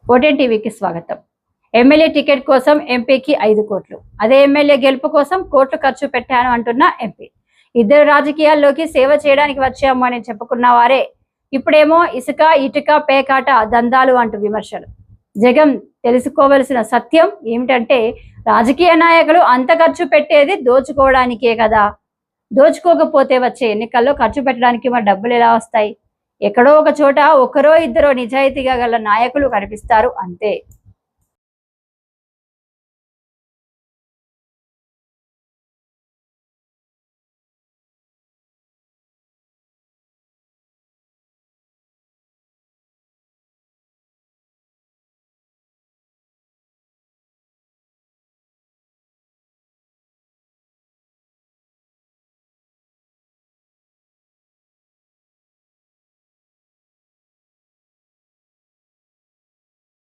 ఓటెన్ టీవీకి స్వాగతం. MLA ticket కోసం ఎంపీకి 5 కోట్లు, అదే ఎమ్మెల్యే గెలుపు కోసం కోట్లు ఖర్చు పెట్టాను అంటున్న ఎంపీ. ఇద్దరు రాజకీయాల్లోకి సేవ చేయడానికి వచ్చాము అని చెప్పుకున్న వారే ఇప్పుడేమో ఇసుక ఇటుక పేకాట దందాలు అంటూ విమర్శలు. జగన్ తెలుసుకోవలసిన సత్యం ఏమిటంటే రాజకీయ నాయకులు అంత ఖర్చు పెట్టేది దోచుకోవడానికే కదా. దోచుకోకపోతే వచ్చే ఎన్నికల్లో ఖర్చు పెట్టడానికి మరి డబ్బులు ఎలా వస్తాయి? ఎక్కడో ఒక చోట ఒకరో ఇద్దరో నిజాయితీగా గల నాయకులు కనిపిస్తారు అంతే.